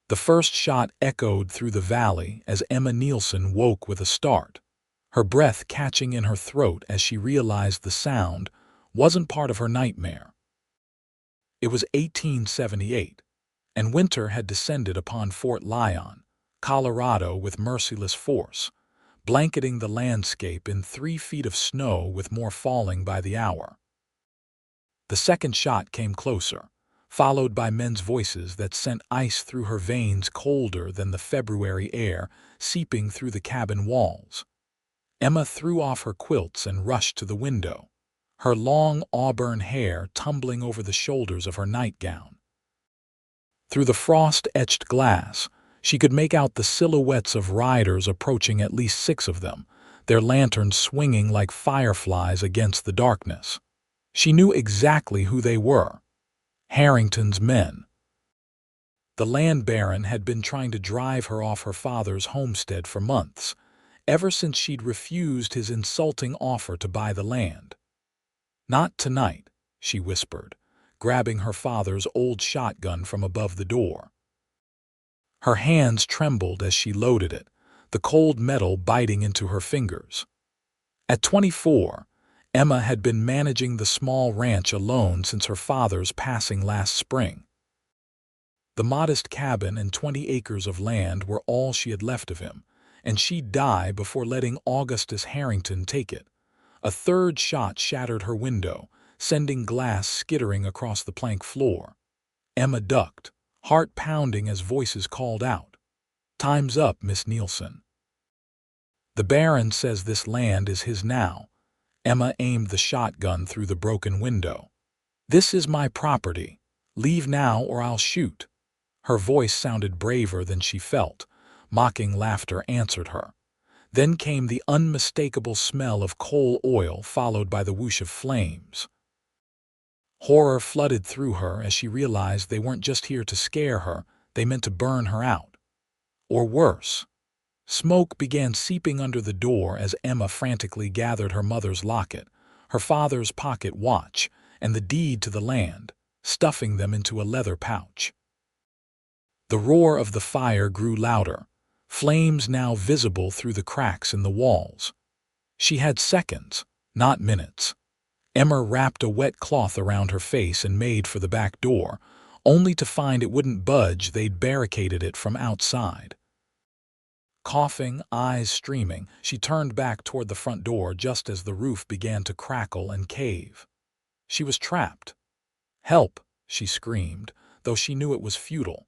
The first shot echoed through the valley as Emma Nielsen woke with a start, her breath catching in her throat as she realized the sound wasn't part of her nightmare. It was 1878, and winter had descended upon Fort Lyon, Colorado with merciless force, blanketing the landscape in 3 feet of snow with more falling by the hour. The second shot came closer, followed by men's voices that sent ice through her veins colder than the February air seeping through the cabin walls. Emma threw off her quilts and rushed to the window, her long auburn hair tumbling over the shoulders of her nightgown. Through the frost-etched glass, she could make out the silhouettes of riders approaching, at least 6 of them, their lanterns swinging like fireflies against the darkness. She knew exactly who they were. Harrington's men. The land baron had been trying to drive her off her father's homestead for months, ever since she'd refused his insulting offer to buy the land. "Not tonight," she whispered, grabbing her father's old shotgun from above the door. Her hands trembled as she loaded it, the cold metal biting into her fingers. At 24, Emma had been managing the small ranch alone since her father's passing last spring. The modest cabin and 20 acres of land were all she had left of him, and she'd die before letting Augustus Harrington take it. A third shot shattered her window, sending glass skittering across the plank floor. Emma ducked, heart pounding as voices called out, "Time's up, Miss Nielsen." "The Baron says this land is his now." Emma aimed the shotgun through the broken window. "This is my property. Leave now or I'll shoot." Her voice sounded braver than she felt. Mocking laughter answered her. Then came the unmistakable smell of coal oil, followed by the whoosh of flames. Horror flooded through her as she realized they weren't just here to scare her, they meant to burn her out. Or worse. Smoke began seeping under the door as Emma frantically gathered her mother's locket, her father's pocket watch, and the deed to the land, stuffing them into a leather pouch. The roar of the fire grew louder, flames now visible through the cracks in the walls. She had seconds, not minutes. Emma wrapped a wet cloth around her face and made for the back door, only to find it wouldn't budge. They'd barricaded it from outside. Coughing, eyes streaming, she turned back toward the front door just as the roof began to crackle and cave. She was trapped. "Help!" she screamed, though she knew it was futile.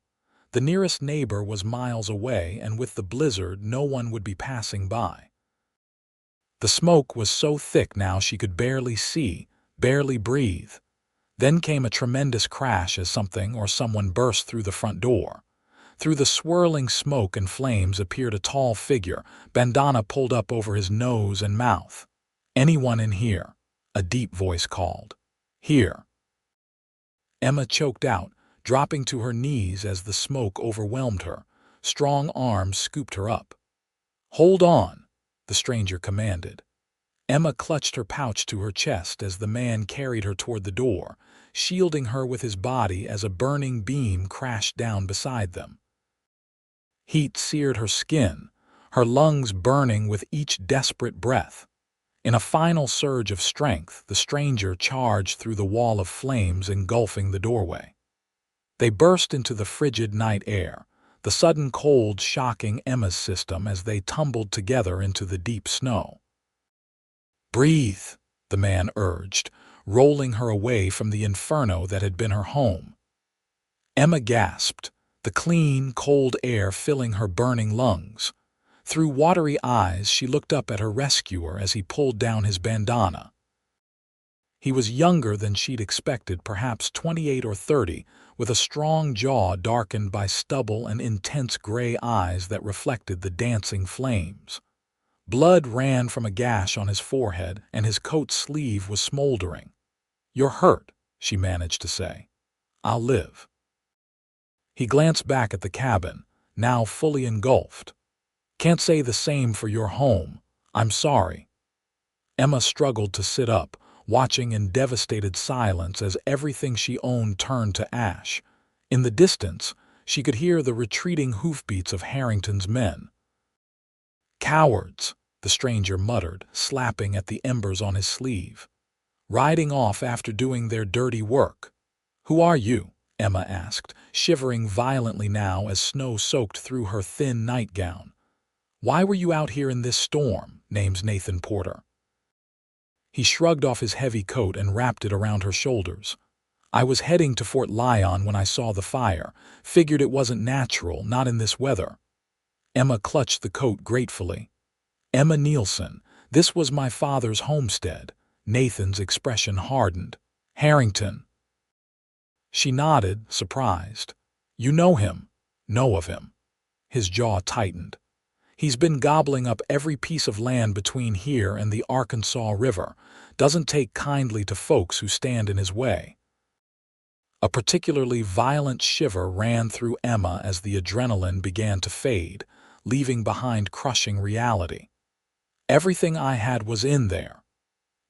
The nearest neighbor was miles away, and with the blizzard, no one would be passing by. The smoke was so thick now she could barely see, barely breathe. Then came a tremendous crash as something or someone burst through the front door. Through the swirling smoke and flames appeared a tall figure, bandana pulled up over his nose and mouth. "Anyone in here?" a deep voice called. "Here." Emma choked out, dropping to her knees as the smoke overwhelmed her. Strong arms scooped her up. "Hold on," the stranger commanded. Emma clutched her pouch to her chest as the man carried her toward the door, shielding her with his body as a burning beam crashed down beside them. Heat seared her skin, her lungs burning with each desperate breath. In a final surge of strength, the stranger charged through the wall of flames engulfing the doorway. They burst into the frigid night air, the sudden cold shocking Emma's system as they tumbled together into the deep snow. "Breathe," the man urged, rolling her away from the inferno that had been her home. Emma gasped, the clean, cold air filling her burning lungs. Through watery eyes, she looked up at her rescuer as he pulled down his bandana. He was younger than she'd expected, perhaps 28 or 30, with a strong jaw darkened by stubble and intense gray eyes that reflected the dancing flames. Blood ran from a gash on his forehead, and his coat sleeve was smoldering. "You're hurt," she managed to say. "I'll live." He glanced back at the cabin, now fully engulfed. "Can't say the same for your home. I'm sorry." Emma struggled to sit up, watching in devastated silence as everything she owned turned to ash. In the distance, She could hear the retreating hoofbeats of Harrington's men. "Cowards," the stranger muttered, slapping at the embers on his sleeve. "Riding off after doing their dirty work." "Who are you?" Emma asked, shivering violently now as snow soaked through her thin nightgown. "Why were you out here in this storm?" Name's Nathan Porter. He shrugged off his heavy coat and wrapped it around her shoulders. "I was heading to Fort Lyon when I saw the fire. Figured it wasn't natural, not in this weather." Emma clutched the coat gratefully. "Emma Nielsen, this was my father's homestead." Nathan's expression hardened. "Harrington." She nodded, surprised. "You know him?" "Know of him." His jaw tightened. "He's been gobbling up every piece of land between here and the Arkansas River. Doesn't take kindly to folks who stand in his way." A particularly violent shiver ran through Emma as the adrenaline began to fade, leaving behind crushing reality. "Everything I had was in there."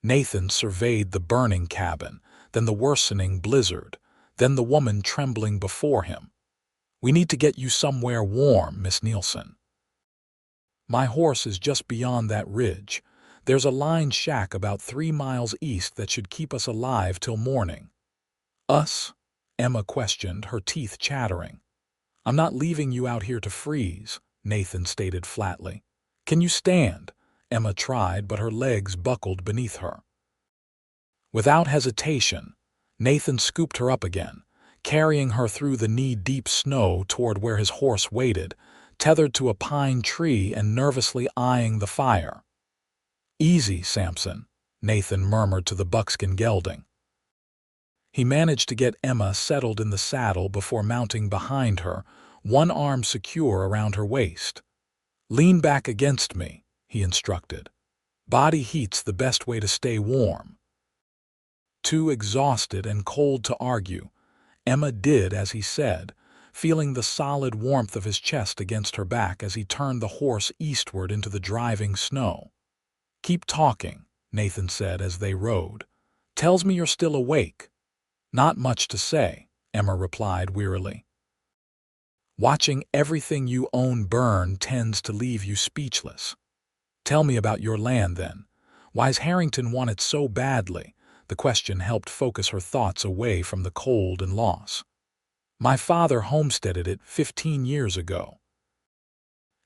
Nathan surveyed the burning cabin, then the worsening blizzard, then the woman trembling before him. "We need to get you somewhere warm, Miss Nielsen." "My horse is just beyond that ridge. There's a lined shack about 3 miles east that should keep us alive till morning." "Us?" Emma questioned, her teeth chattering. "I'm not leaving you out here to freeze," Nathan stated flatly. "Can you stand?" Emma tried, but her legs buckled beneath her. Without hesitation, Nathan scooped her up again, carrying her through the knee-deep snow toward where his horse waited, tethered to a pine tree and nervously eyeing the fire. "Easy, Samson," Nathan murmured to the buckskin gelding. He managed to get Emma settled in the saddle before mounting behind her, one arm secure around her waist. "Lean back against me," he instructed. "Body heat's the best way to stay warm." Too exhausted and cold to argue, Emma did as he said, feeling the solid warmth of his chest against her back as he turned the horse eastward into the driving snow. "Keep talking," Nathan said as they rode. "Tells me you're still awake." "Not much to say," Emma replied wearily. "Watching everything you own burn tends to leave you speechless." "Tell me about your land, then. Why's Harrington want it so badly?" The question helped focus her thoughts away from the cold and loss. "My father homesteaded it 15 years ago.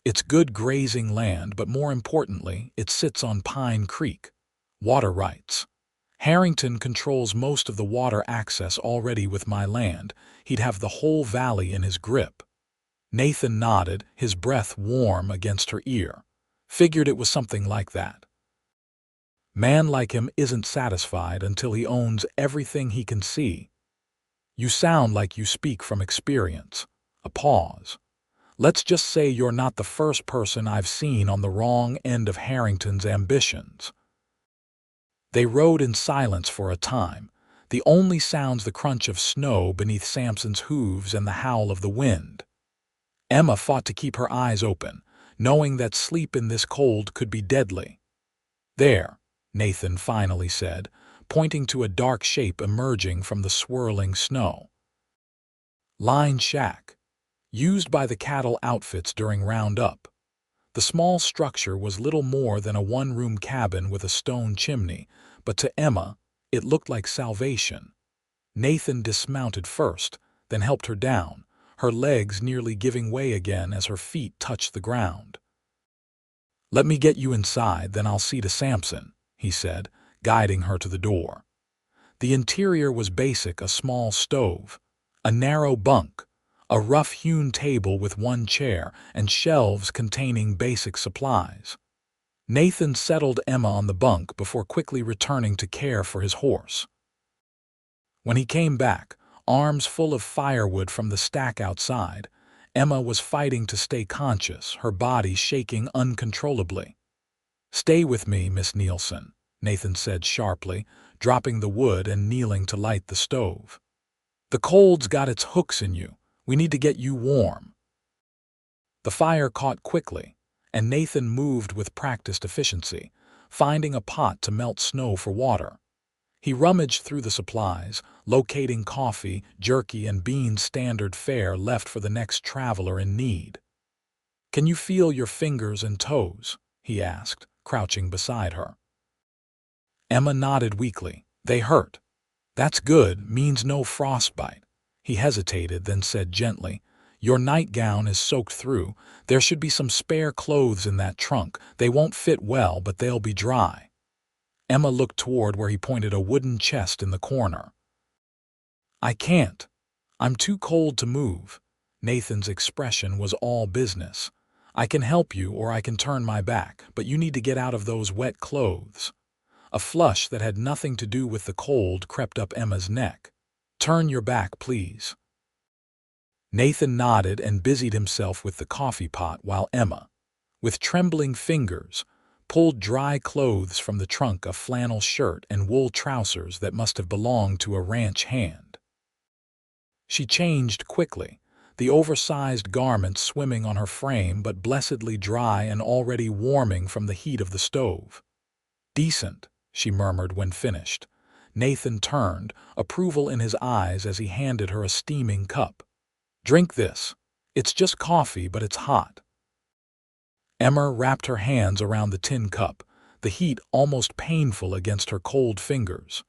It's good grazing land, but more importantly, it sits on Pine Creek. Water rights. Harrington controls most of the water access already with my land. He'd have the whole valley in his grip." Nathan nodded, his breath warm against her ear. "Figured it was something like that. Man like him isn't satisfied until he owns everything he can see." "You sound like you speak from experience." A pause. "Let's just say you're not the first person I've seen on the wrong end of Harrington's ambitions." They rode in silence for a time, the only sounds the crunch of snow beneath Samson's hooves and the howl of the wind. Emma fought to keep her eyes open, knowing that sleep in this cold could be deadly. "There," Nathan finally said, pointing to a dark shape emerging from the swirling snow. "Line shack. Used by the cattle outfits during roundup." The small structure was little more than a one-room cabin with a stone chimney, but to Emma, it looked like salvation. Nathan dismounted first, then helped her down, her legs nearly giving way again as her feet touched the ground. "Let me get you inside, then I'll see to Samson," he said, guiding her to the door. The interior was basic: a small stove, a narrow bunk, a rough-hewn table with one chair, and shelves containing basic supplies. Nathan settled Emma on the bunk before quickly returning to care for his horse. When he came back, arms full of firewood from the stack outside, Emma was fighting to stay conscious, her body shaking uncontrollably. "Stay with me, Miss Nielsen," Nathan said sharply, dropping the wood and kneeling to light the stove. "The cold's got its hooks in you. We need to get you warm." The fire caught quickly, and Nathan moved with practiced efficiency, finding a pot to melt snow for water. He rummaged through the supplies, locating coffee, jerky, and beans standard fare left for the next traveler in need. "Can you feel your fingers and toes?" he asked, crouching beside her. Emma nodded weakly. "They hurt." "That's good, means no frostbite." He hesitated, then said gently, "Your nightgown is soaked through. There should be some spare clothes in that trunk. They won't fit well, but they'll be dry." Emma looked toward where he pointed a wooden chest in the corner. "I can't. I'm too cold to move." Nathan's expression was all business. "I can help you or I can turn my back, but you need to get out of those wet clothes." A flush that had nothing to do with the cold crept up Emma's neck. "Turn your back, please." Nathan nodded and busied himself with the coffee pot while Emma, with trembling fingers, pulled dry clothes from the trunk, a flannel shirt and wool trousers that must have belonged to a ranch hand. She changed quickly, the oversized garments swimming on her frame but blessedly dry and already warming from the heat of the stove. "Decent," she murmured when finished. Nathan turned, approval in his eyes as he handed her a steaming cup. "Drink this. It's just coffee, but it's hot." Emma wrapped her hands around the tin cup, the heat almost painful against her cold fingers.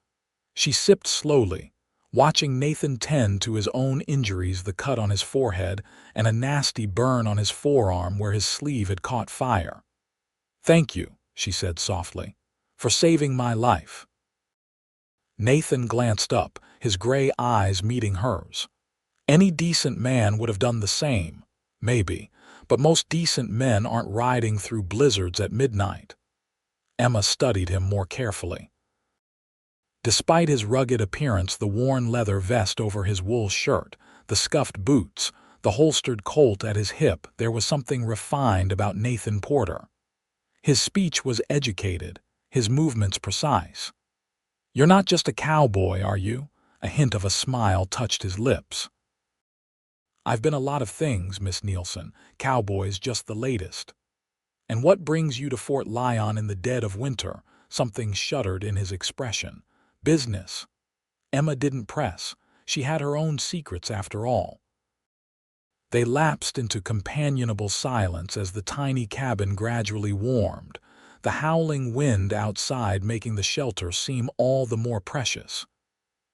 She sipped slowly, watching Nathan tend to his own injuries, the cut on his forehead and a nasty burn on his forearm where his sleeve had caught fire. "Thank you," she said softly, "for saving my life." Nathan glanced up, his gray eyes meeting hers. Any decent man would have done the same, maybe, but most decent men aren't riding through blizzards at midnight. Emma studied him more carefully. Despite his rugged appearance, the worn leather vest over his wool shirt, the scuffed boots, the holstered Colt at his hip, there was something refined about Nathan Porter. His speech was educated, his movements precise. "You're not just a cowboy, are you?" A hint of a smile touched his lips. "I've been a lot of things, Miss Nielsen. Cowboy's just the latest." "And what brings you to Fort Lyon in the dead of winter?" Something shuddered in his expression. "Business." Emma didn't press. She had her own secrets after all. They lapsed into companionable silence as the tiny cabin gradually warmed, the howling wind outside making the shelter seem all the more precious.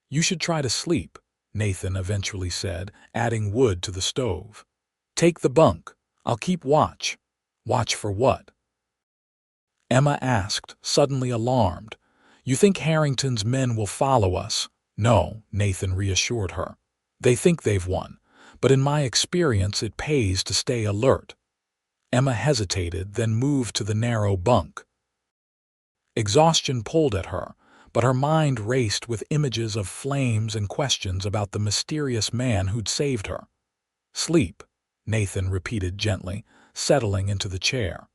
"You should try to sleep," Nathan eventually said, adding wood to the stove. "Take the bunk. I'll keep watch." "Watch for what?" Emma asked, suddenly alarmed. "You think Harrington's men will follow us?" "No," Nathan reassured her. "They think they've won, but in my experience it pays to stay alert." Emma hesitated, then moved to the narrow bunk. Exhaustion pulled at her, but her mind raced with images of flames and questions about the mysterious man who'd saved her. "Sleep," Nathan repeated gently, settling into the chair.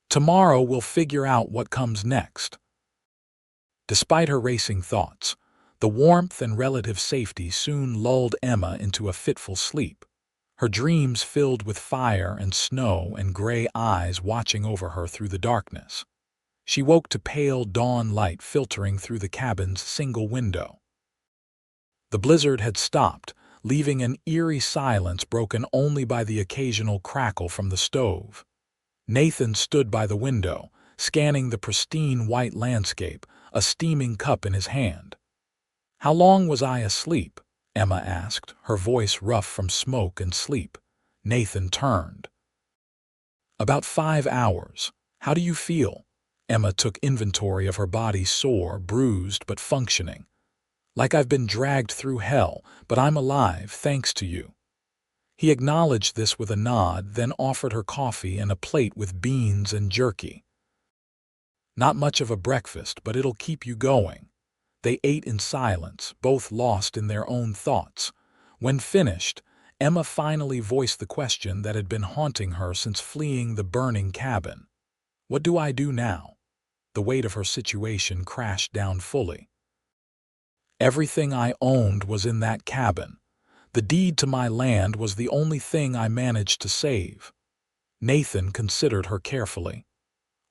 "Tomorrow we'll figure out what comes next." Despite her racing thoughts, the warmth and relative safety soon lulled Emma into a fitful sleep, her dreams filled with fire and snow and gray eyes watching over her through the darkness. She woke to pale dawn light filtering through the cabin's single window. The blizzard had stopped, leaving an eerie silence broken only by the occasional crackle from the stove. Nathan stood by the window, scanning the pristine white landscape, a steaming cup in his hand. "How long was I asleep?" Emma asked, her voice rough from smoke and sleep. Nathan turned. "About 5 hours. How do you feel?" Emma took inventory of her body, sore, bruised, but functioning. "Like I've been dragged through hell, but I'm alive, thanks to you." He acknowledged this with a nod, then offered her coffee and a plate with beans and jerky. "Not much of a breakfast, but it'll keep you going." They ate in silence, both lost in their own thoughts. When finished, Emma finally voiced the question that had been haunting her since fleeing the burning cabin. "What do I do now?" The weight of her situation crashed down fully. "Everything I owned was in that cabin. The deed to my land was the only thing I managed to save." Nathan considered her carefully.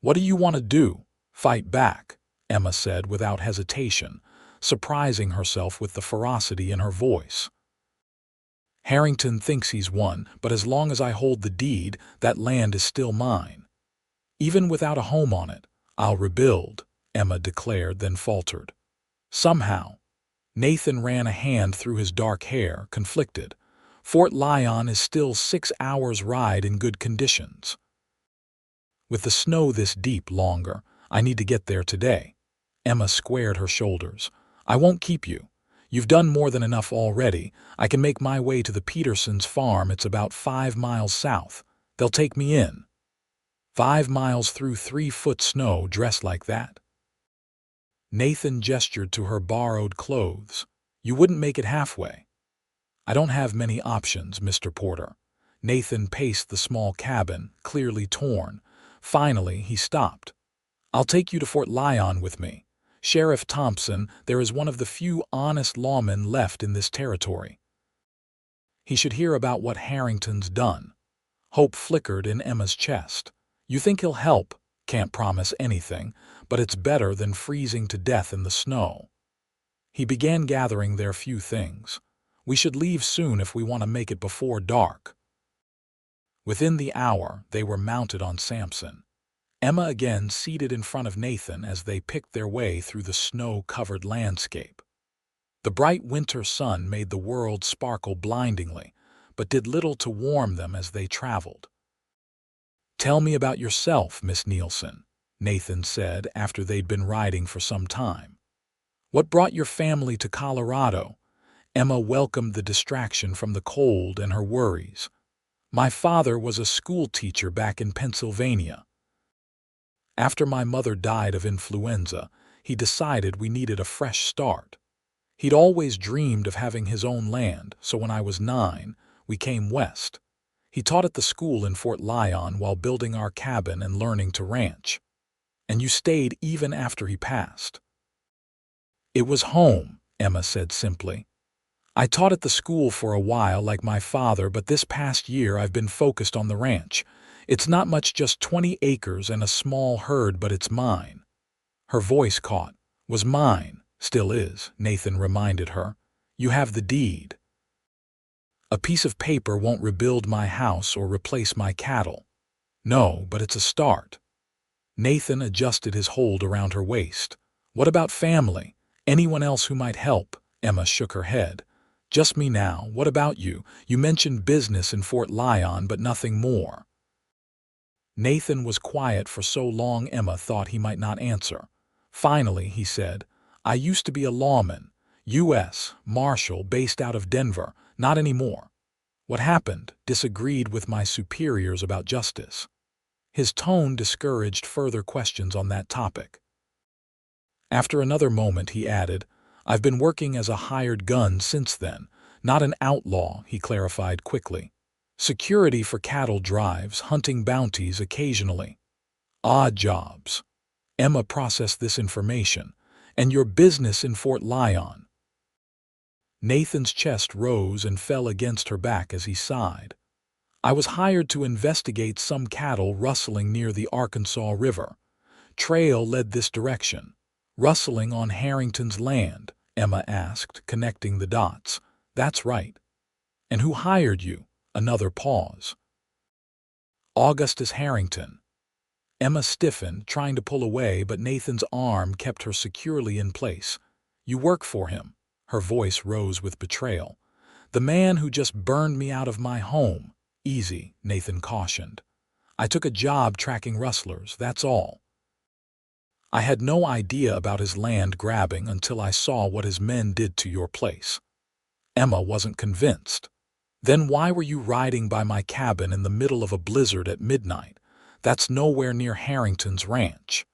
"What do you want to do?" "Fight back," Emma said without hesitation, surprising herself with the ferocity in her voice. Harrington thinks he's won, but as long as I hold the deed, that land is still mine. Even without a home on it, I'll rebuild, Emma declared, then faltered. Somehow. Nathan ran a hand through his dark hair, conflicted. Fort Lyon is still 6 hours' ride in good conditions. With the snow this deep longer, I need to get there today. Emma squared her shoulders. I won't keep you. You've done more than enough already. I can make my way to the Petersons' farm. It's about 5 miles south. They'll take me in. 5 miles through 3-foot snow dressed like that. Nathan gestured to her borrowed clothes. You wouldn't make it halfway. I don't have many options, Mr. Porter. Nathan paced the small cabin, clearly torn. Finally, he stopped. I'll take you to Fort Lyon with me. Sheriff Thompson, there is one of the few honest lawmen left in this territory. He should hear about what Harrington's done. Hope flickered in Emma's chest. You think he'll help? Can't promise anything, but it's better than freezing to death in the snow. He began gathering their few things. We should leave soon if we want to make it before dark. Within the hour, they were mounted on Samson. Emma again seated in front of Nathan as they picked their way through the snow-covered landscape. The bright winter sun made the world sparkle blindingly, but did little to warm them as they traveled. Tell me about yourself, Miss Nielsen, Nathan said after they'd been riding for some time. What brought your family to Colorado? Emma welcomed the distraction from the cold and her worries. My father was a school teacher back in Pennsylvania. After my mother died of influenza, he decided we needed a fresh start. He'd always dreamed of having his own land, so when I was 9, we came west. He taught at the school in Fort Lyon while building our cabin and learning to ranch. And you stayed even after he passed. It was home, Emma said simply. I taught at the school for a while like my father, but this past year I've been focused on the ranch. It's not much, just 20 acres and a small herd, but it's mine. Her voice caught. Was mine. Still is, Nathan reminded her. You have the deed. A piece of paper won't rebuild my house or replace my cattle. No, but it's a start. Nathan adjusted his hold around her waist. What about family? Anyone else who might help? Emma shook her head. Just me now. What about you? You mentioned business in Fort Lyon, but nothing more. Nathan was quiet for so long Emma thought he might not answer. Finally, he said, I used to be a lawman, U.S. Marshal based out of Denver, not anymore. What happened? Disagreed with my superiors about justice. His tone discouraged further questions on that topic. After another moment, he added, I've been working as a hired gun since then, not an outlaw, he clarified quickly. Security for cattle drives, hunting bounties occasionally. Odd jobs. Emma processed this information. And your business in Fort Lyon. Nathan's chest rose and fell against her back as he sighed. I was hired to investigate some cattle rustling near the Arkansas River. Trail led this direction. Rustling on Harrington's land, Emma asked, connecting the dots. That's right. And who hired you? Another pause. Augustus Harrington. Emma stiffened, trying to pull away, but Nathan's arm kept her securely in place. You work for him. Her voice rose with betrayal. The man who just burned me out of my home. Easy, Nathan cautioned. I took a job tracking rustlers, that's all. I had no idea about his land grabbing until I saw what his men did to your place. Emma wasn't convinced. Then why were you riding by my cabin in the middle of a blizzard at midnight? That's nowhere near Harrington's ranch.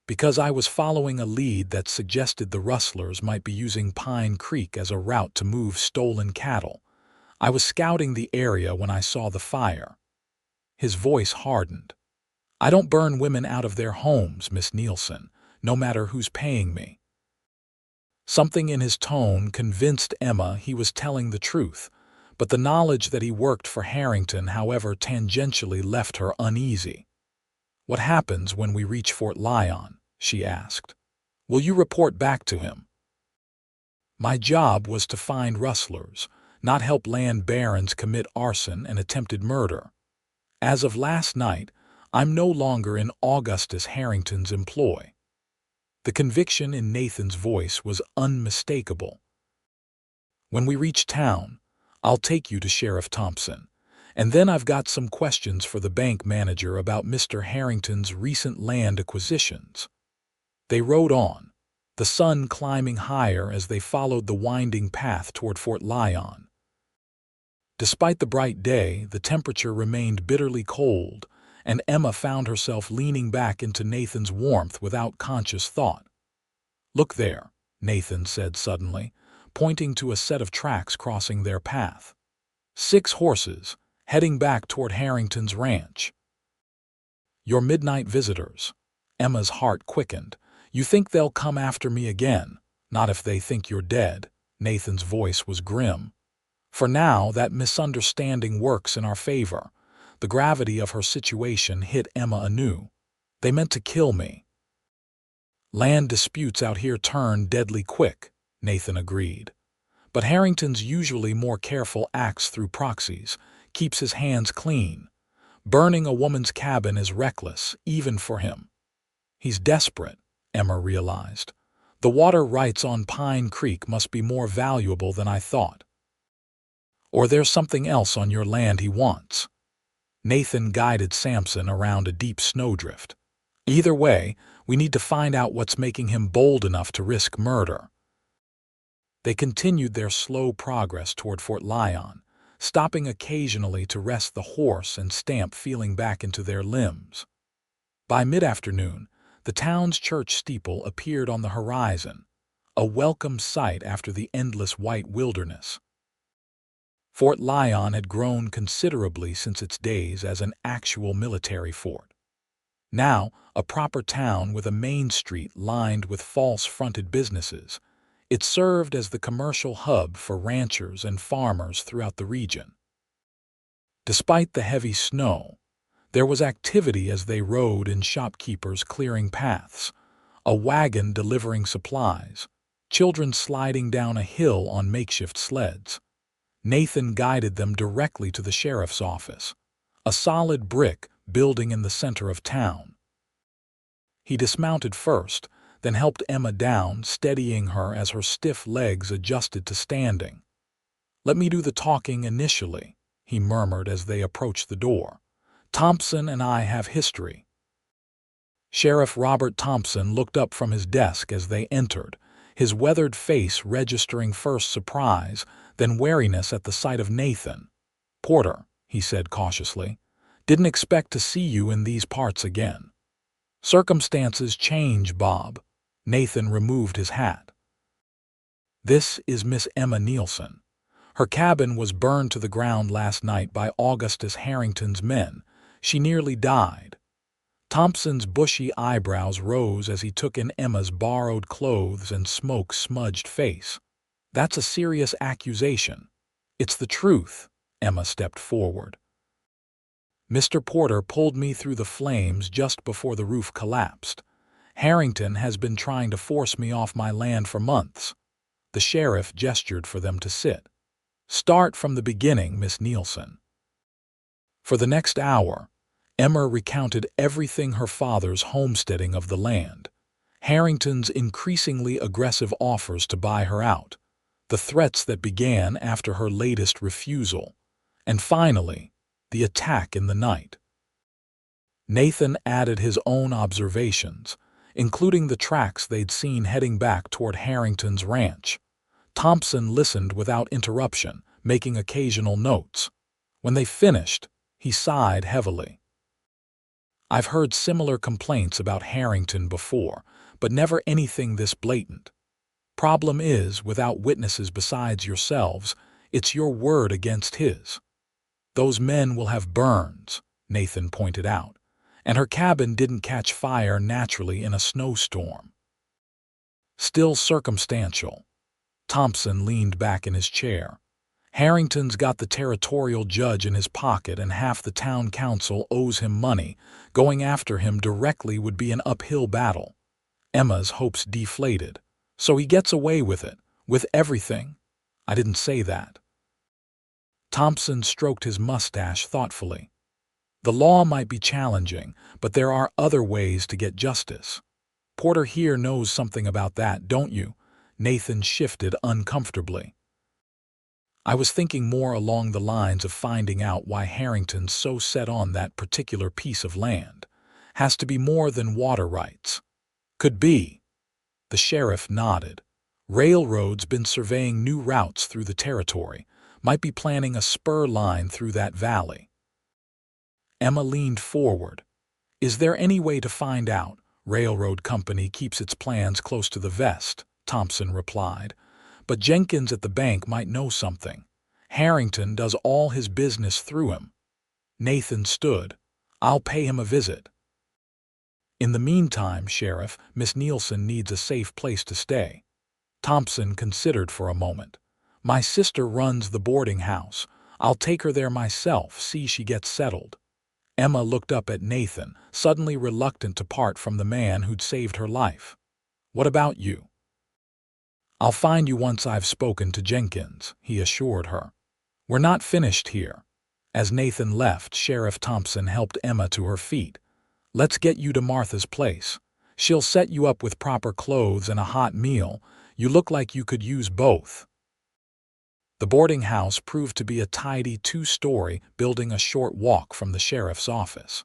Because I was following a lead that suggested the rustlers might be using Pine Creek as a route to move stolen cattle. I was scouting the area when I saw the fire. His voice hardened. I don't burn women out of their homes, Miss Nielsen, no matter who's paying me. Something in his tone convinced Emma he was telling the truth, but the knowledge that he worked for Harrington, however, tangentially left her uneasy. What happens when we reach Fort Lyon? She asked. Will you report back to him? My job was to find rustlers, not help land barons commit arson and attempted murder. As of last night, I'm no longer in Augustus Harrington's employ. The conviction in Nathan's voice was unmistakable. When we reach town, I'll take you to Sheriff Thompson, and then I've got some questions for the bank manager about Mr. Harrington's recent land acquisitions. They rode on, the sun climbing higher as they followed the winding path toward Fort Lyon. Despite the bright day, the temperature remained bitterly cold, and Emma found herself leaning back into Nathan's warmth without conscious thought. "Look there," Nathan said suddenly, pointing to a set of tracks crossing their path. 6 horses, heading back toward Harrington's ranch. "Your midnight visitors." Emma's heart quickened. "You think they'll come after me again? Not if they think you're dead." Nathan's voice was grim. For now, that misunderstanding works in our favor. The gravity of her situation hit Emma anew. "They meant to kill me." "Land disputes out here turn deadly quick," Nathan agreed. "But Harrington's usually more careful, acts through proxies, keeps his hands clean. Burning a woman's cabin is reckless, even for him." "He's desperate," Emma realized. "The water rights on Pine Creek must be more valuable than I thought. Or there's something else on your land he wants." Nathan guided Samson around a deep snowdrift. "Either way, we need to find out what's making him bold enough to risk murder." They continued their slow progress toward Fort Lyon, stopping occasionally to rest the horse and stamp feeling back into their limbs. By mid-afternoon, the town's church steeple appeared on the horizon, a welcome sight after the endless white wilderness. Fort Lyon had grown considerably since its days as an actual military fort. Now, a proper town with a main street lined with false-fronted businesses, it served as the commercial hub for ranchers and farmers throughout the region. Despite the heavy snow, there was activity as they rode in shopkeepers clearing paths, a wagon delivering supplies, children sliding down a hill on makeshift sleds. Nathan guided them directly to the sheriff's office, a solid brick building in the center of town. He dismounted first, then helped Emma down, steadying her as her stiff legs adjusted to standing. "Let me do the talking initially," he murmured as they approached the door. "Thompson and I have history." Sheriff Robert Thompson looked up from his desk as they entered, his weathered face registering first surprise, then wariness at the sight of Nathan. "Porter," he said cautiously, "didn't expect to see you in these parts again." "Circumstances change, Bob." Nathan removed his hat. "This is Miss Emma Nielsen. Her cabin was burned to the ground last night by Augustus Harrington's men. She nearly died." Thompson's bushy eyebrows rose as he took in Emma's borrowed clothes and smoke-smudged face. "That's a serious accusation." "It's the truth." Emma stepped forward. "Mr. Porter pulled me through the flames just before the roof collapsed. Harrington has been trying to force me off my land for months." The sheriff gestured for them to sit. "Start from the beginning, Miss Nielsen." For the next hour, Emma recounted everything: her father's homesteading of the land, Harrington's increasingly aggressive offers to buy her out, the threats that began after her latest refusal, and finally, the attack in the night. Nathan added his own observations, including the tracks they'd seen heading back toward Harrington's ranch. Thompson listened without interruption, making occasional notes. When they finished, he sighed heavily. "I've heard similar complaints about Harrington before, but never anything this blatant. Problem is, without witnesses besides yourselves, it's your word against his. Those men will have burns," Nathan pointed out, "and her cabin didn't catch fire naturally in a snowstorm." "Still circumstantial." Thompson leaned back in his chair. "Harrington's got the territorial judge in his pocket and half the town council owes him money. Going after him directly would be an uphill battle. Emma's hopes deflated. So he gets away with it, with everything. I didn't say that. Thompson stroked his mustache thoughtfully. The law might be challenging, but there are other ways to get justice. Porter here knows something about that, don't you? Nathan shifted uncomfortably. I was thinking more along the lines of finding out why Harrington's so set on that particular piece of land. Has to be more than water rights. Could be. The sheriff nodded. Railroad's been surveying new routes through the territory. Might be planning a spur line through that valley. Emma leaned forward. Is there any way to find out? Railroad company keeps its plans close to the vest, Thompson replied. But Jenkins at the bank might know something. Harrington does all his business through him. Nathan stood. I'll pay him a visit. In the meantime, Sheriff, Miss Nielsen needs a safe place to stay. Thompson considered for a moment. My sister runs the boarding house. I'll take her there myself, see she gets settled. Emma looked up at Nathan, suddenly reluctant to part from the man who'd saved her life. What about you? I'll find you once I've spoken to Jenkins, he assured her. We're not finished here. As Nathan left, Sheriff Thompson helped Emma to her feet. Let's get you to Martha's place. She'll set you up with proper clothes and a hot meal. You look like you could use both. The boarding house proved to be a tidy two-story building a short walk from the sheriff's office.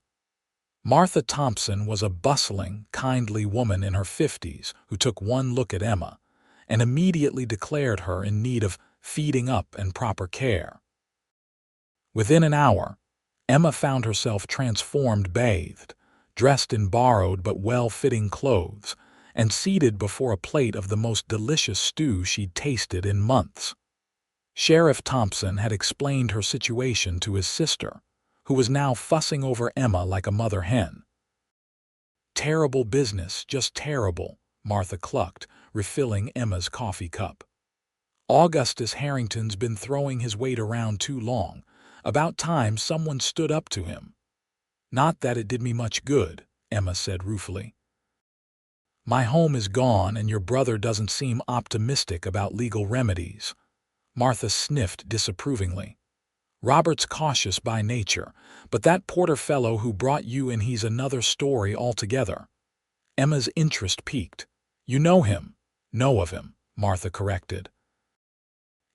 Martha Thompson was a bustling, kindly woman in her 50s who took one look at Emma and immediately declared her in need of feeding up and proper care. Within an hour, Emma found herself transformed, bathed, dressed in borrowed but well-fitting clothes, and seated before a plate of the most delicious stew she'd tasted in months. Sheriff Thompson had explained her situation to his sister, who was now fussing over Emma like a mother hen. Terrible business, just terrible, Martha clucked, refilling Emma's coffee cup. Augustus Harrington's been throwing his weight around too long. About time someone stood up to him. Not that it did me much good, Emma said ruefully. My home is gone and your brother doesn't seem optimistic about legal remedies. Martha sniffed disapprovingly. Robert's cautious by nature, but that Porter fellow who brought you in, he's another story altogether. Emma's interest piqued. You know him. Know of him, Martha corrected.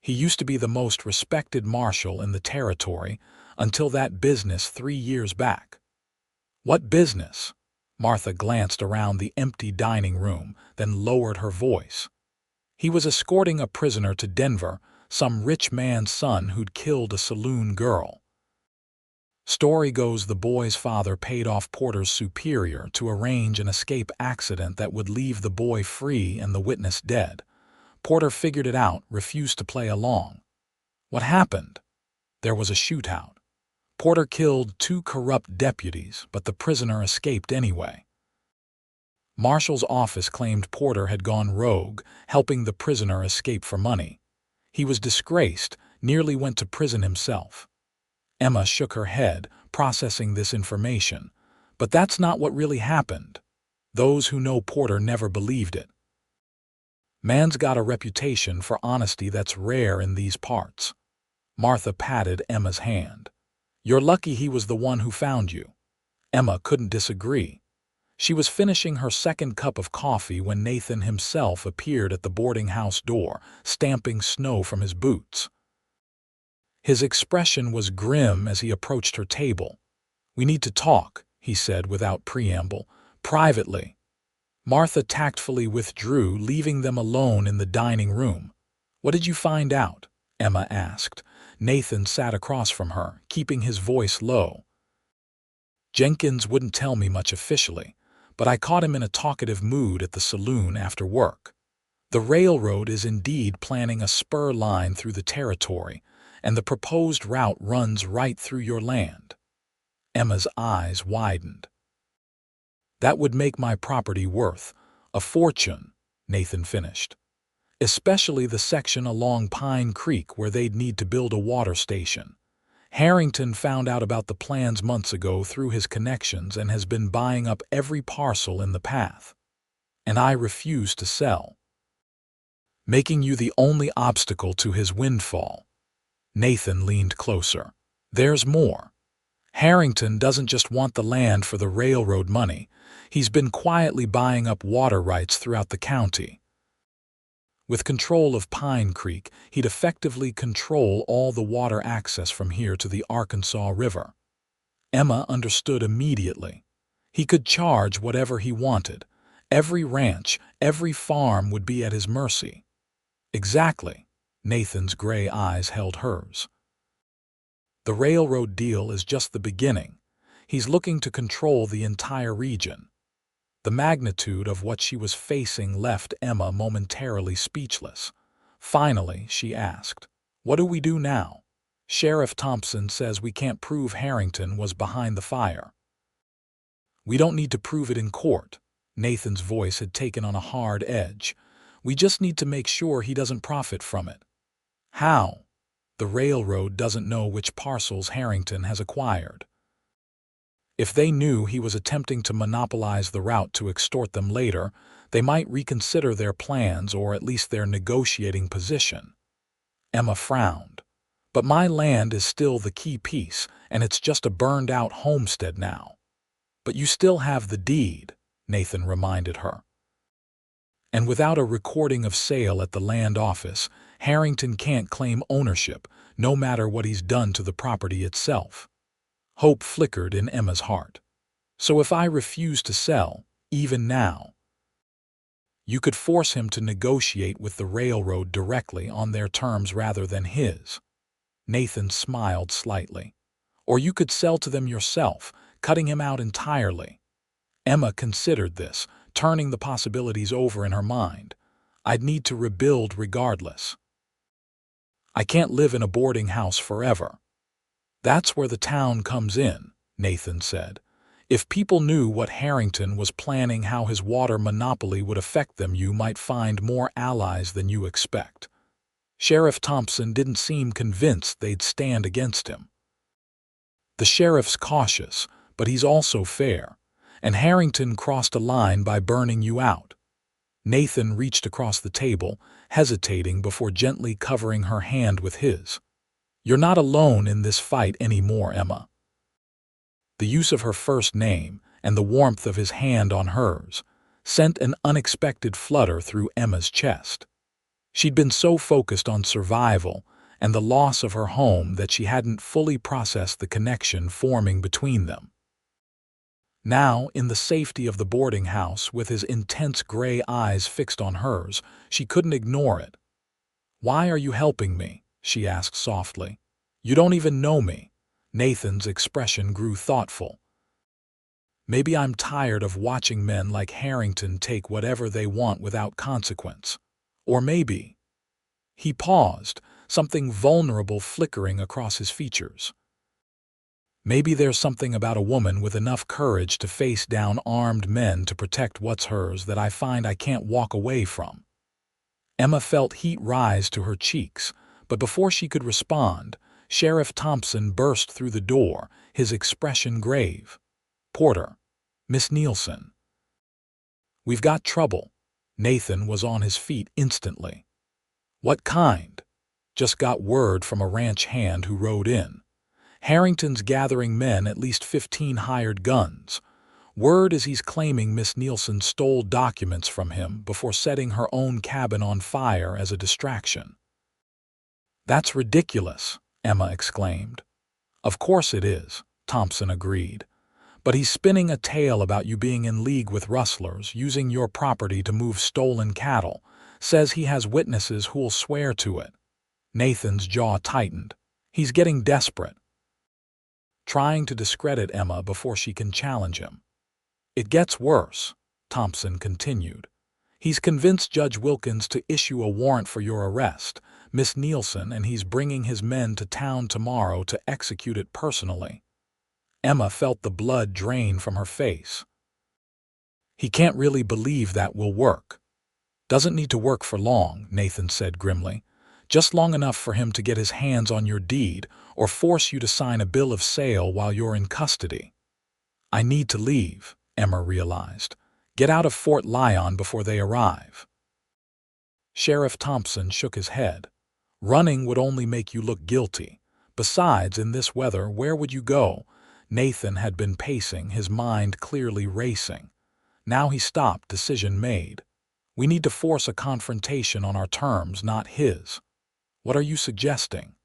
He used to be the most respected marshal in the territory until that business 3 years back. What business? Martha glanced around the empty dining room, then lowered her voice. He was escorting a prisoner to Denver, some rich man's son who'd killed a saloon girl. Story goes the boy's father paid off Porter's superior to arrange an escape accident that would leave the boy free and the witness dead. Porter figured it out, refused to play along. What happened? There was a shootout. Porter killed 2 corrupt deputies, but the prisoner escaped anyway. Marshal's office claimed Porter had gone rogue, helping the prisoner escape for money. He was disgraced, nearly went to prison himself. Emma shook her head, processing this information. But that's not what really happened. Those who know Porter never believed it. Man's got a reputation for honesty that's rare in these parts. Martha patted Emma's hand. You're lucky he was the one who found you. Emma couldn't disagree. She was finishing her second cup of coffee when Nathan himself appeared at the boarding house door, stamping snow from his boots. His expression was grim as he approached her table. We need to talk, he said without preamble, privately. Martha tactfully withdrew, leaving them alone in the dining room. What did you find out? Emma asked. Nathan sat across from her, keeping his voice low. Jenkins wouldn't tell me much officially, but I caught him in a talkative mood at the saloon after work. The railroad is indeed planning a spur line through the territory, and the proposed route runs right through your land. Emma's eyes widened. That would make my property worth a fortune, Nathan finished. Especially the section along Pine Creek where they'd need to build a water station. Harrington found out about the plans months ago through his connections and has been buying up every parcel in the path. and I refuse to sell, making you the only obstacle to his windfall." Nathan leaned closer. "There's more. Harrington doesn't just want the land for the railroad money. He's been quietly buying up water rights throughout the county. With control of Pine Creek, he'd effectively control all the water access from here to the Arkansas River." Emma understood immediately. He could charge whatever he wanted. Every ranch, every farm would be at his mercy. "Exactly." Nathan's gray eyes held hers. "The railroad deal is just the beginning. He's looking to control the entire region." The magnitude of what she was facing left Emma momentarily speechless. Finally, she asked, "What do we do now? Sheriff Thompson says we can't prove Harrington was behind the fire." "We don't need to prove it in court." Nathan's voice had taken on a hard edge. "We just need to make sure he doesn't profit from it." "How?" "The railroad doesn't know which parcels Harrington has acquired. If they knew he was attempting to monopolize the route to extort them later, they might reconsider their plans or at least their negotiating position." Emma frowned. "But my land is still the key piece, and it's just a burned-out homestead now." "But you still have the deed," Nathan reminded her. "And without a recording of sale at the land office, Harrington can't claim ownership, no matter what he's done to the property itself." Hope flickered in Emma's heart. "So if I refuse to sell, even now, you could force him to negotiate with the railroad directly on their terms rather than his." Nathan smiled slightly. "Or you could sell to them yourself, cutting him out entirely." Emma considered this, turning the possibilities over in her mind. "I'd need to rebuild regardless. I can't live in a boarding house forever." "That's where the town comes in," Nathan said. "If people knew what Harrington was planning, how his water monopoly would affect them, you might find more allies than you expect." Sheriff Thompson didn't seem convinced they'd stand against him. "The sheriff's cautious, but he's also fair, and Harrington crossed a line by burning you out." Nathan reached across the table, hesitating before gently covering her hand with his. "You're not alone in this fight anymore, Emma." The use of her first name and the warmth of his hand on hers sent an unexpected flutter through Emma's chest. She'd been so focused on survival and the loss of her home that she hadn't fully processed the connection forming between them. Now, in the safety of the boarding house, with his intense gray eyes fixed on hers, she couldn't ignore it. "Why are you helping me?" she asked softly. "You don't even know me." Nathan's expression grew thoughtful. "Maybe I'm tired of watching men like Harrington take whatever they want without consequence. Or maybe—" He paused, something vulnerable flickering across his features. "Maybe there's something about a woman with enough courage to face down armed men to protect what's hers that I find I can't walk away from." Emma felt heat rise to her cheeks, but before she could respond, Sheriff Thompson burst through the door, his expression grave. "Porter, Miss Nielsen." "We've got trouble." Nathan was on his feet instantly. "What kind?" "Just got word from a ranch hand who rode in. Harrington's gathering men, at least 15 hired guns. Word is he's claiming Miss Nielsen stole documents from him before setting her own cabin on fire as a distraction." "That's ridiculous," Emma exclaimed. "Of course it is," Thompson agreed. "But he's spinning a tale about you being in league with rustlers, using your property to move stolen cattle. Says he has witnesses who'll swear to it." Nathan's jaw tightened. He's getting desperate. Trying to discredit Emma before she can challenge him. "It gets worse," Thompson continued. "He's convinced Judge Wilkins to issue a warrant for your arrest, Miss Nielsen, and he's bringing his men to town tomorrow to execute it personally." Emma felt the blood drain from her face. "He can't really believe that will work." "Doesn't need to work for long," Nathan said grimly. "Just long enough for him to get his hands on your deed or force you to sign a bill of sale while you're in custody." "I need to leave," Emma realized. Get out of Fort Lyon before they arrive." Sheriff Thompson shook his head. "Running would only make you look guilty. Besides, in this weather, where would you go?" Nathan had been pacing, his mind clearly racing. Now he stopped, decision made. "We need to force a confrontation on our terms, not his." "What are you suggesting?"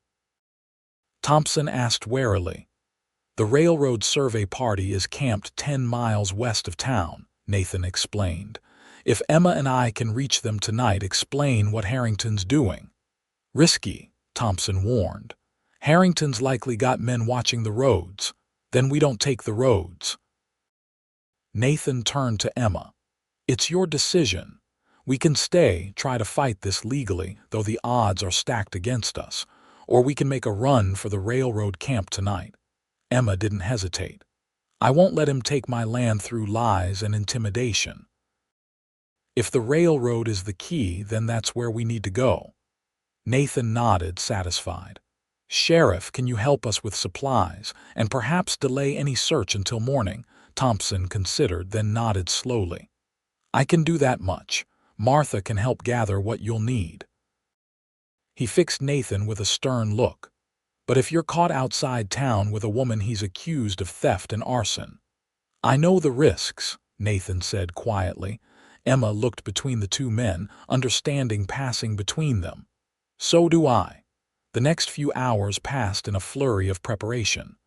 Thompson asked warily. "The railroad survey party is camped 10 miles west of town," Nathan explained. "If Emma and I can reach them tonight, explain what Harrington's doing." "Risky," Thompson warned. "Harrington's likely got men watching the roads. Then we don't take the roads." Nathan turned to Emma. "It's your decision. We can stay, try to fight this legally, though the odds are stacked against us, or we can make a run for the railroad camp tonight." Emma didn't hesitate. "I won't let him take my land through lies and intimidation." "If the railroad is the key, then that's where we need to go." Nathan nodded, satisfied. "Sheriff, can you help us with supplies, and perhaps delay any search until morning?" Thompson considered, then nodded slowly. "I can do that much. Martha can help gather what you'll need." He fixed Nathan with a stern look. "But if you're caught outside town with a woman he's accused of theft and arson—" "I know the risks," Nathan said quietly. Emma looked between the two men, understanding passing between them. "So do I." The next few hours passed in a flurry of preparation.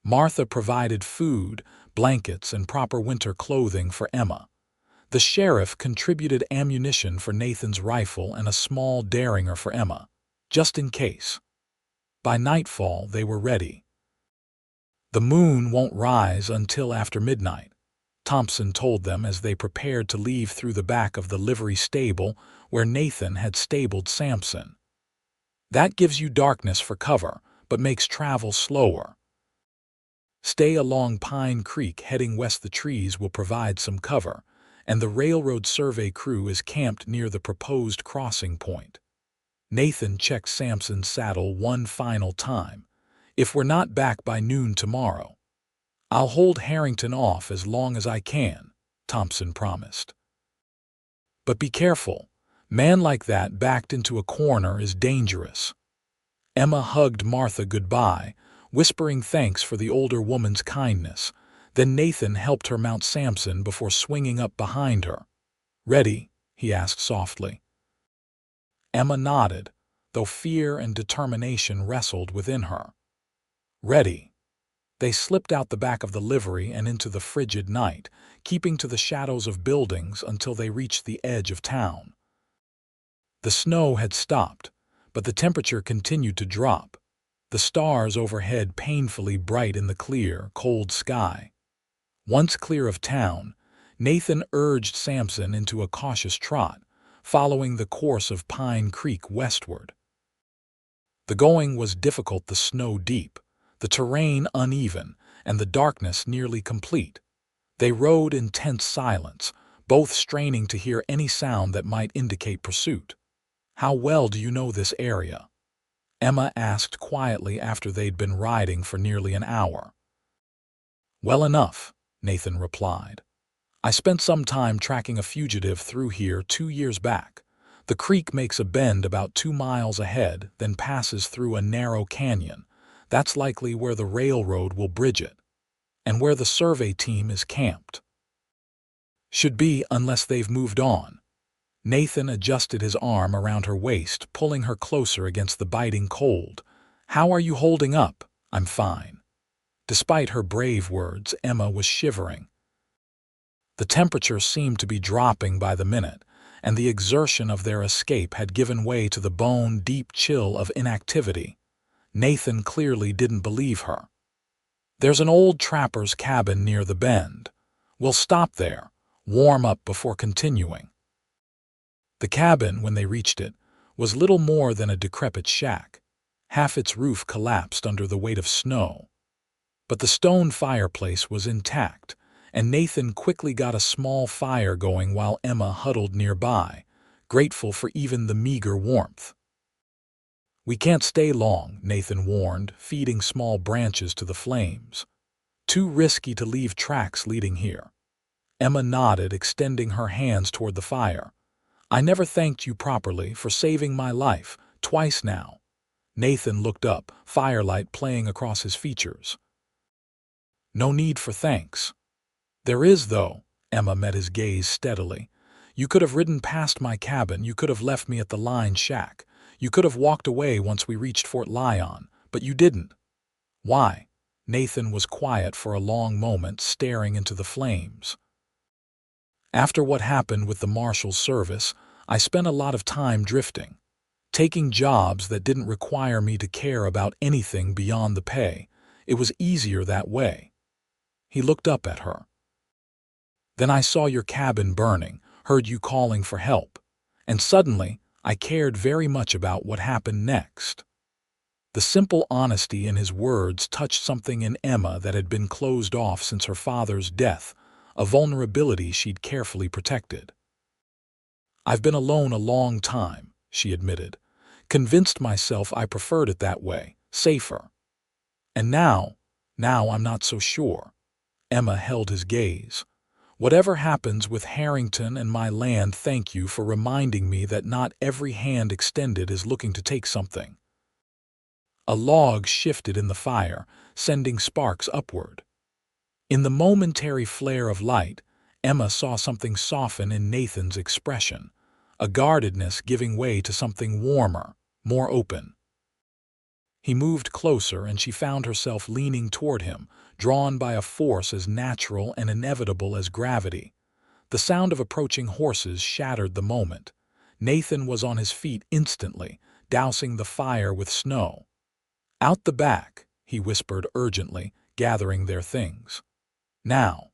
Martha provided food, blankets, and proper winter clothing for Emma. The sheriff contributed ammunition for Nathan's rifle and a small derringer for Emma, just in case. By nightfall, they were ready. "The moon won't rise until after midnight," Thompson told them as they prepared to leave through the back of the livery stable where Nathan had stabled Samson. "That gives you darkness for cover, but makes travel slower. Stay along Pine Creek heading west. The trees will provide some cover, and the railroad survey crew is camped near the proposed crossing point." Nathan checked Samson's saddle one final time. "If we're not back by noon tomorrow, I'll hold Harrington off as long as I can," Thompson promised. "But be careful. Man like that backed into a corner is dangerous." Emma hugged Martha goodbye, whispering thanks for the older woman's kindness. Then Nathan helped her mount Samson before swinging up behind her. "Ready?" he asked softly. Emma nodded, though fear and determination wrestled within her. "Ready." They slipped out the back of the livery and into the frigid night, keeping to the shadows of buildings until they reached the edge of town. The snow had stopped, but the temperature continued to drop, the stars overhead painfully bright in the clear, cold sky. Once clear of town, Nathan urged Samson into a cautious trot, following the course of Pine Creek westward. The going was difficult, the snow deep, the terrain uneven, and the darkness nearly complete. They rode in tense silence, both straining to hear any sound that might indicate pursuit. "How well do you know this area?" Emma asked quietly after they'd been riding for nearly an hour. "Well enough," Nathan replied. "I spent some time tracking a fugitive through here 2 years back. The creek makes a bend about 2 miles ahead, then passes through a narrow canyon. That's likely where the railroad will bridge it, and where the survey team is camped. Should be, unless they've moved on." Nathan adjusted his arm around her waist, pulling her closer against the biting cold. "How are you holding up?" "I'm fine." Despite her brave words, Emma was shivering. The temperature seemed to be dropping by the minute, and the exertion of their escape had given way to the bone-deep chill of inactivity. Nathan clearly didn't believe her. "There's an old trapper's cabin near the bend. We'll stop there, warm up before continuing." The cabin, when they reached it, was little more than a decrepit shack. Half its roof collapsed under the weight of snow. But the stone fireplace was intact, and Nathan quickly got a small fire going while Emma huddled nearby, grateful for even the meager warmth. "We can't stay long," Nathan warned, feeding small branches to the flames. "Too risky to leave tracks leading here." Emma nodded, extending her hands toward the fire. "I never thanked you properly for saving my life, twice now." Nathan looked up, firelight playing across his features. "No need for thanks." "There is, though." Emma met his gaze steadily. "You could have ridden past my cabin, you could have left me at the line shack, you could have walked away once we reached Fort Lyon, but you didn't." "Why?" Nathan was quiet for a long moment, staring into the flames. "After what happened with the Marshal's service, I spent a lot of time drifting, taking jobs that didn't require me to care about anything beyond the pay. It was easier that way." He looked up at her. "Then I saw your cabin burning, heard you calling for help, and suddenly I cared very much about what happened next." The simple honesty in his words touched something in Emma that had been closed off since her father's death, a vulnerability she'd carefully protected. "I've been alone a long time," she admitted, "convinced myself I preferred it that way, safer. And now I'm not so sure." Emma held his gaze. "Whatever happens with Harrington and my land, thank you for reminding me that not every hand extended is looking to take something." A log shifted in the fire, sending sparks upward. In the momentary flare of light, Emma saw something soften in Nathan's expression, a guardedness giving way to something warmer, more open. He moved closer and she found herself leaning toward him, drawn by a force as natural and inevitable as gravity. The sound of approaching horses shattered the moment. Nathan was on his feet instantly, dousing the fire with snow. "Out the back," he whispered urgently, gathering their things. "Now."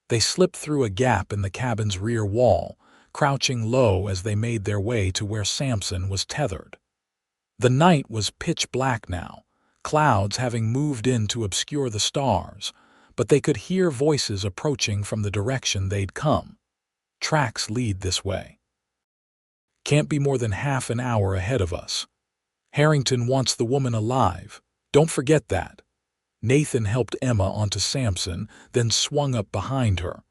They slipped through a gap in the cabin's rear wall, crouching low as they made their way to where Samson was tethered. The night was pitch black now, clouds having moved in to obscure the stars, but they could hear voices approaching from the direction they'd come. "Tracks lead this way. Can't be more than half an hour ahead of us. Harrington wants the woman alive. Don't forget that." Nathan helped Emma onto Samson, then swung up behind her.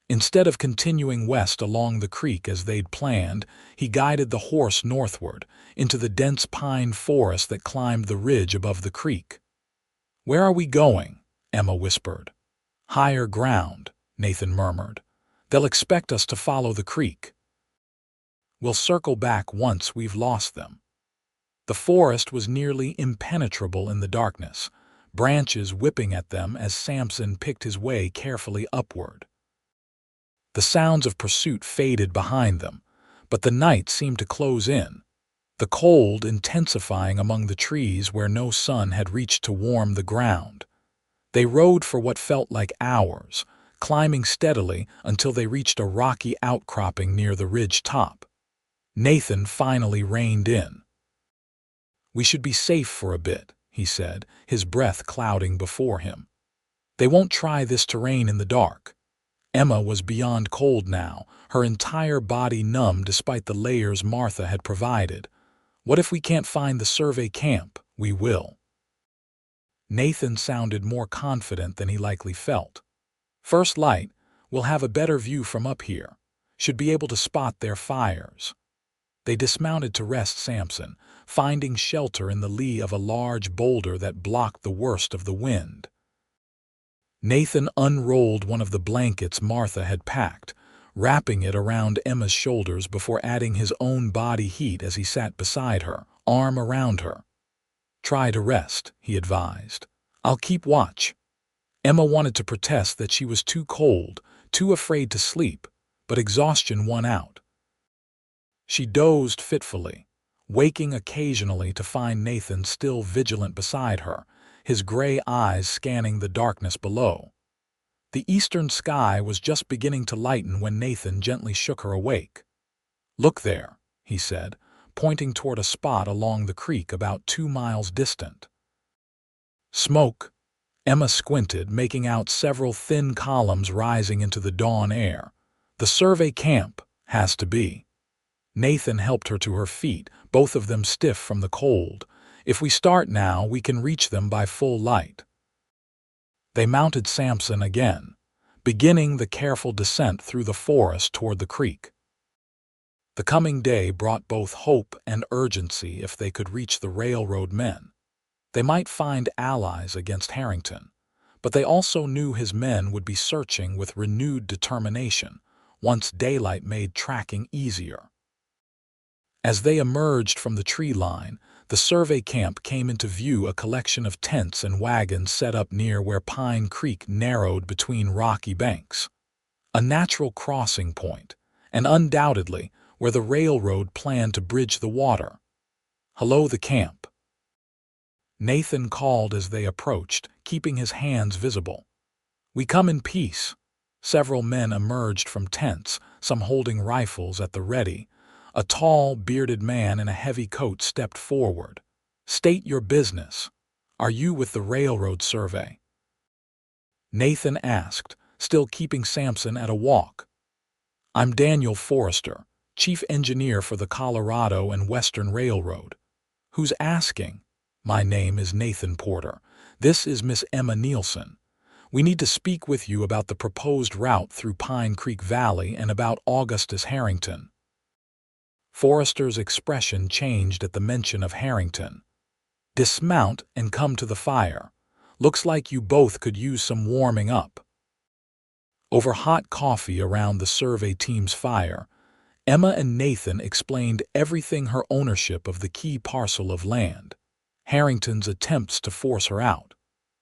Instead of continuing west along the creek as they'd planned, he guided the horse northward, into the dense pine forest that climbed the ridge above the creek. "Where are we going?" Emma whispered. "Higher ground," Nathan murmured. "They'll expect us to follow the creek. We'll circle back once we've lost them." The forest was nearly impenetrable in the darkness, branches whipping at them as Samson picked his way carefully upward. The sounds of pursuit faded behind them, but the night seemed to close in, the cold intensifying among the trees where no sun had reached to warm the ground. They rode for what felt like hours, climbing steadily until they reached a rocky outcropping near the ridge top. Nathan finally reined in. "We should be safe for a bit," he said, his breath clouding before him. "They won't try this terrain in the dark." Emma was beyond cold now, her entire body numb despite the layers Martha had provided. "What if we can't find the survey camp?" "We will." Nathan sounded more confident than he likely felt. "First light, we'll have a better view from up here. Should be able to spot their fires." They dismounted to rest Samson, finding shelter in the lee of a large boulder that blocked the worst of the wind. Nathan unrolled one of the blankets Martha had packed, wrapping it around Emma's shoulders before adding his own body heat as he sat beside her, arm around her. "Try to rest," he advised. "I'll keep watch." Emma wanted to protest that she was too cold, too afraid to sleep, but exhaustion won out. She dozed fitfully, waking occasionally to find Nathan still vigilant beside her, his gray eyes scanning the darkness below. The eastern sky was just beginning to lighten when Nathan gently shook her awake. "Look there," he said, pointing toward a spot along the creek about 2 miles distant. "Smoke." Emma squinted, making out several thin columns rising into the dawn air. "The survey camp, has to be." Nathan helped her to her feet, both of them stiff from the cold. "If we start now, we can reach them by full light." They mounted Samson again, beginning the careful descent through the forest toward the creek. The coming day brought both hope and urgency if they could reach the railroad men. They might find allies against Harrington, but they also knew his men would be searching with renewed determination once daylight made tracking easier. As they emerged from the tree line, the survey camp came into view, a collection of tents and wagons set up near where Pine Creek narrowed between rocky banks. A natural crossing point, and undoubtedly where the railroad planned to bridge the water. "Hello, the camp," Nathan called as they approached, keeping his hands visible. "We come in peace." Several men emerged from tents, some holding rifles at the ready. A tall, bearded man in a heavy coat stepped forward. "State your business. Are you with the railroad survey?" Nathan asked, still keeping Samson at a walk. "I'm Daniel Forrester, chief engineer for the Colorado and Western Railroad." "Who's asking?" "My name is Nathan Porter. This is Miss Emma Nielsen. We need to speak with you about the proposed route through Pine Creek Valley and about Augustus Harrington." Forrester's expression changed at the mention of Harrington. "Dismount and come to the fire. Looks like you both could use some warming up." Over hot coffee around the survey team's fire, Emma and Nathan explained everything: her ownership of the key parcel of land, Harrington's attempts to force her out,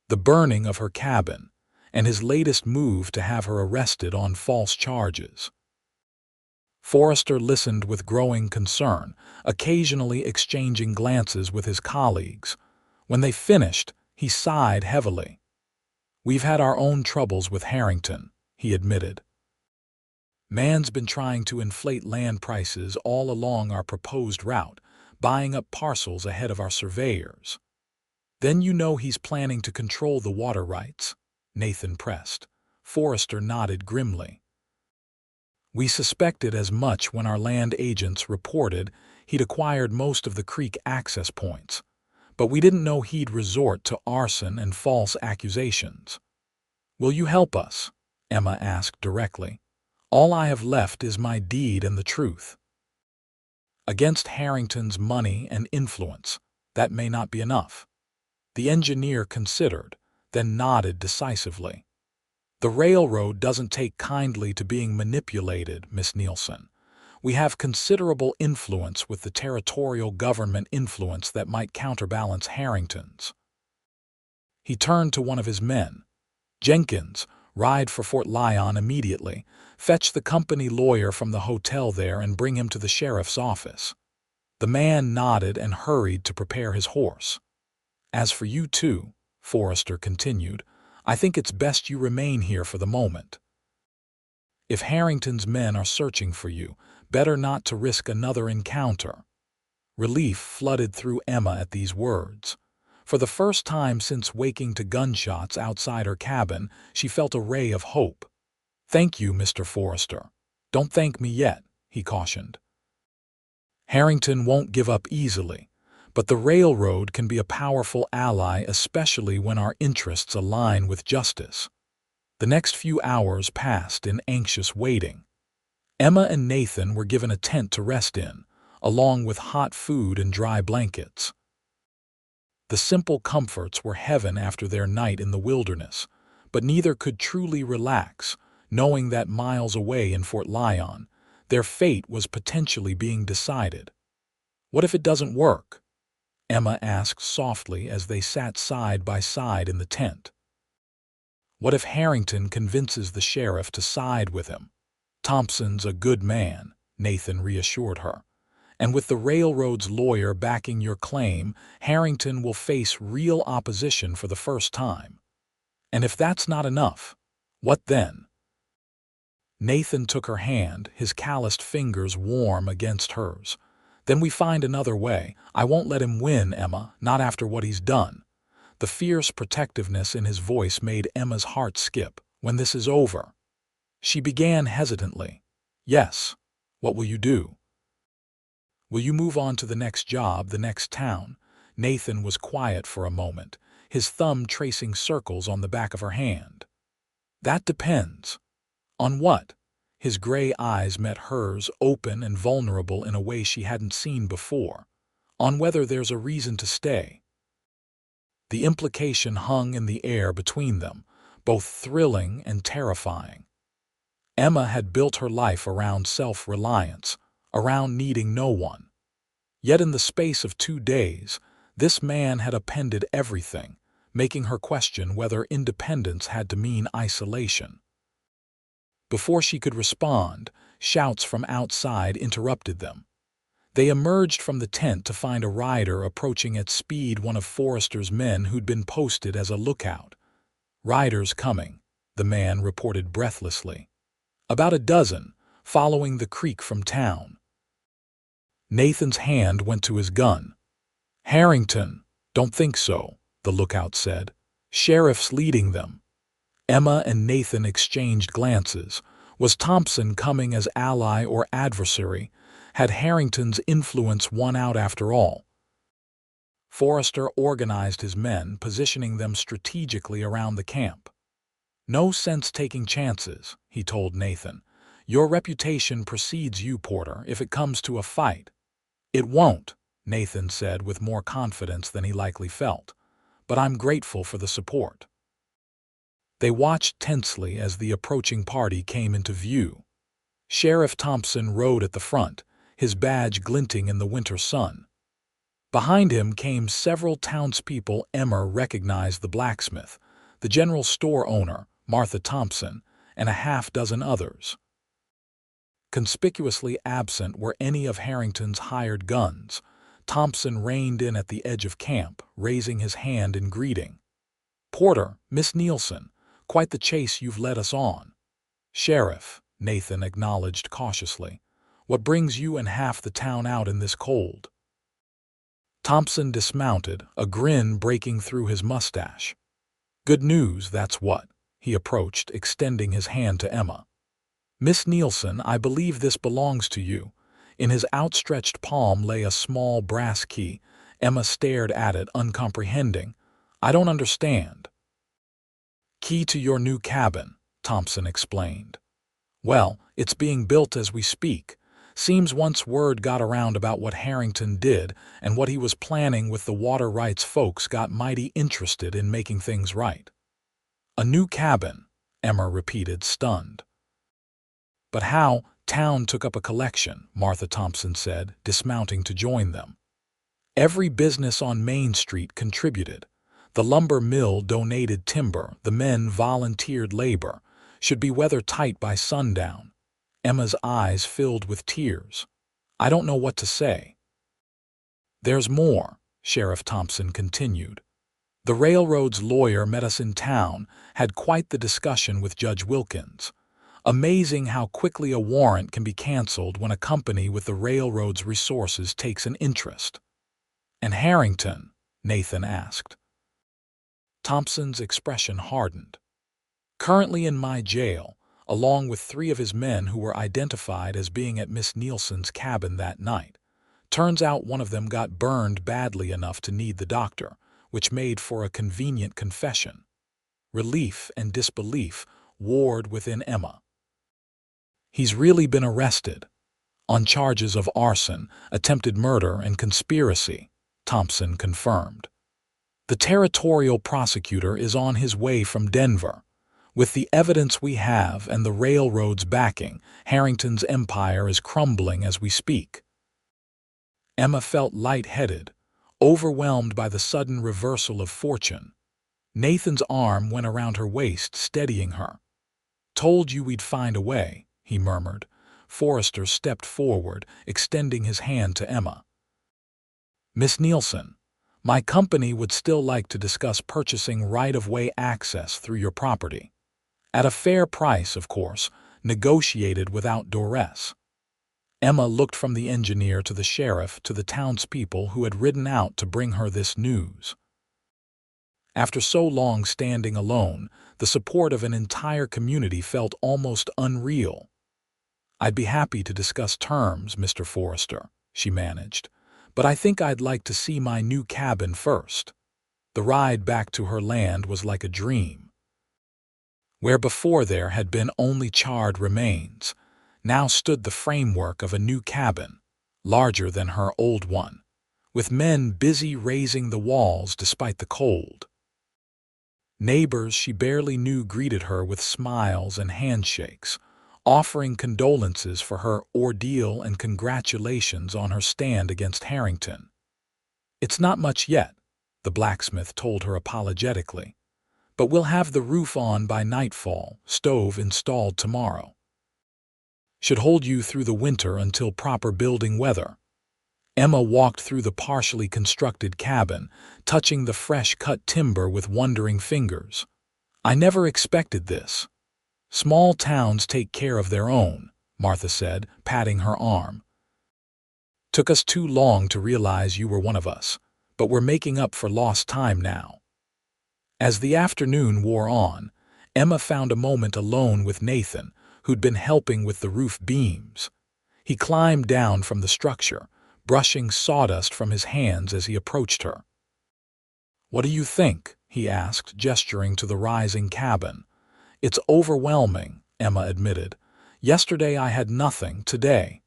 the burning of her cabin, and his latest move to have her arrested on false charges. Forrester listened with growing concern, occasionally exchanging glances with his colleagues. When they finished, he sighed heavily. "We've had our own troubles with Harrington," he admitted. "Man's been trying to inflate land prices all along our proposed route, buying up parcels ahead of our surveyors. Then you know he's planning to control the water rights," Nathan pressed. Forrester nodded grimly. "We suspected as much when our land agents reported he'd acquired most of the creek access points, but we didn't know he'd resort to arson and false accusations." "Will you help us?" Emma asked directly. "All I have left is my deed and the truth." "Against Harrington's money and influence, that may not be enough." The engineer considered, then nodded decisively. "The railroad doesn't take kindly to being manipulated, Miss Nielsen. We have considerable influence with the territorial government influence that might counterbalance Harrington's." He turned to one of his men. "Jenkins, ride for Fort Lyon immediately. Fetch the company lawyer from the hotel there and bring him to the sheriff's office." The man nodded and hurried to prepare his horse. "As for you two," Forrester continued, "I think it's best you remain here for the moment. If Harrington's men are searching for you, better not to risk another encounter." Relief flooded through Emma at these words. For the first time since waking to gunshots outside her cabin, she felt a ray of hope. "Thank you, Mr. Forrester. Don't thank me yet," he cautioned. "Harrington won't give up easily, but the railroad can be a powerful ally, especially when our interests align with justice." The next few hours passed in anxious waiting. Emma and Nathan were given a tent to rest in, along with hot food and dry blankets. The simple comforts were heaven after their night in the wilderness, but neither could truly relax, knowing that miles away in Fort Lyon, their fate was potentially being decided. "What if it doesn't work?" Emma asked softly as they sat side by side in the tent. "What if Harrington convinces the sheriff to side with him?" "Thompson's a good man," Nathan reassured her. "And with the railroad's lawyer backing your claim, Harrington will face real opposition for the first time. And if that's not enough, what then?" Nathan took her hand, his calloused fingers warm against hers. "Then we find another way. I won't let him win, Emma, not after what he's done." The fierce protectiveness in his voice made Emma's heart skip. "When this is over." She began hesitantly. "Yes. What will you do?" "Will you move on to the next job, the next town?" Nathan was quiet for a moment, his thumb tracing circles on the back of her hand. That depends. On what? His gray eyes met hers, open and vulnerable in a way she hadn't seen before. On whether there's a reason to stay. The implication hung in the air between them, both thrilling and terrifying. Emma had built her life around self-reliance, around needing no one. Yet in the space of 2 days, this man had upended everything, making her question whether independence had to mean isolation. Before she could respond, shouts from outside interrupted them. They emerged from the tent to find a rider approaching at speed, one of Forrester's men who'd been posted as a lookout. "Riders coming," the man reported breathlessly. "About a dozen, following the creek from town." Nathan's hand went to his gun. "Harrington, don't think so," the lookout said. "Sheriff's leading them." Emma and Nathan exchanged glances. Was Thompson coming as ally or adversary? Had Harrington's influence won out after all? Forrester organized his men, positioning them strategically around the camp. "No sense taking chances," he told Nathan. "Your reputation precedes you, Porter, if it comes to a fight." "It won't," Nathan said with more confidence than he likely felt. "But I'm grateful for the support." They watched tensely as the approaching party came into view. Sheriff Thompson rode at the front, his badge glinting in the winter sun. Behind him came several townspeople. Emma recognized the blacksmith, the general store owner, Martha Thompson, and a half-dozen others. Conspicuously absent were any of Harrington's hired guns. Thompson reined in at the edge of camp, raising his hand in greeting. "Porter, Miss Nielsen, quite the chase you've led us on." "Sheriff," Nathan acknowledged cautiously. "What brings you and half the town out in this cold?" Thompson dismounted, a grin breaking through his mustache. "Good news, that's what." He approached, extending his hand to Emma. "Miss Nielsen, I believe this belongs to you." In his outstretched palm lay a small brass key. Emma stared at it, uncomprehending. "I don't understand." "Key to your new cabin," Thompson explained. "Well, it's being built as we speak. Seems once word got around about what Harrington did and what he was planning with the water rights folks got mighty interested in making things right." "A new cabin," Emma repeated, stunned. "But how?" "Town took up a collection," Martha Thompson said, dismounting to join them. "Every business on Main Street contributed. The lumber mill donated timber, the men volunteered labor. Should be weather tight by sundown." Emma's eyes filled with tears. "I don't know what to say." "There's more," Sheriff Thompson continued. "The railroad's lawyer met us in town, had quite the discussion with Judge Wilkins. Amazing how quickly a warrant can be canceled when a company with the railroad's resources takes an interest." "And Harrington?" Nathan asked. Thompson's expression hardened. "Currently in my jail, along with 3 of his men who were identified as being at Miss Nielsen's cabin that night. Turns out one of them got burned badly enough to need the doctor, which made for a convenient confession." Relief and disbelief warred within Emma. "He's really been arrested on charges of arson, attempted murder, and conspiracy," Thompson confirmed. "The territorial prosecutor is on his way from Denver. With the evidence we have and the railroad's backing, Harrington's empire is crumbling as we speak." Emma felt lightheaded, overwhelmed by the sudden reversal of fortune. Nathan's arm went around her waist, steadying her. "Told you we'd find a way," he murmured. Forrester stepped forward, extending his hand to Emma. "Miss Nielsen, my company would still like to discuss purchasing right-of-way access through your property. At a fair price, of course, negotiated without duress." Emma looked from the engineer to the sheriff to the townspeople who had ridden out to bring her this news. After so long standing alone, the support of an entire community felt almost unreal. "I'd be happy to discuss terms, Mr. Forrester," she managed, "but I think I'd like to see my new cabin first." The ride back to her land was like a dream. Where before there had been only charred remains, now stood the framework of a new cabin, larger than her old one, with men busy raising the walls despite the cold. Neighbors she barely knew greeted her with smiles and handshakes, offering condolences for her ordeal and congratulations on her stand against Harrington. "It's not much yet," the blacksmith told her apologetically, "but we'll have the roof on by nightfall, stove installed tomorrow. Should hold you through the winter until proper building weather." Emma walked through the partially constructed cabin, touching the fresh-cut timber with wondering fingers. "I never expected this." "Small towns take care of their own," Martha said, patting her arm. "Took us too long to realize you were one of us, but we're making up for lost time now." As the afternoon wore on, Emma found a moment alone with Nathan, who'd been helping with the roof beams. He climbed down from the structure, brushing sawdust from his hands as he approached her. "What do you think?" he asked, gesturing to the rising cabin. "It's overwhelming," Emma admitted. "Yesterday I had nothing, today."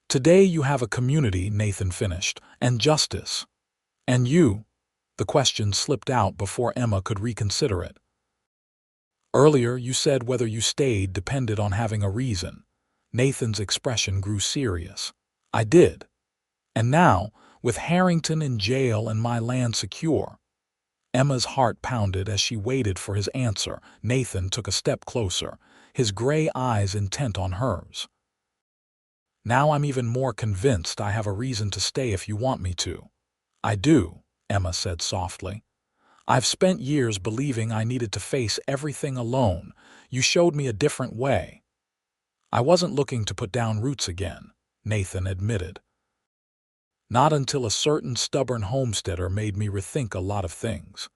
"Today you have a community," Nathan finished, "and justice." "And you?" The question slipped out before Emma could reconsider it. "Earlier you said whether you stayed depended on having a reason." Nathan's expression grew serious. "I did. And now, with Harrington in jail and my land secure." Emma's heart pounded as she waited for his answer. Nathan took a step closer, his gray eyes intent on hers. "Now I'm even more convinced I have a reason to stay if you want me to." "I do," Emma said softly. "I've spent years believing I needed to face everything alone. You showed me a different way." "I wasn't looking to put down roots again," Nathan admitted. "Not until a certain stubborn homesteader made me rethink a lot of things."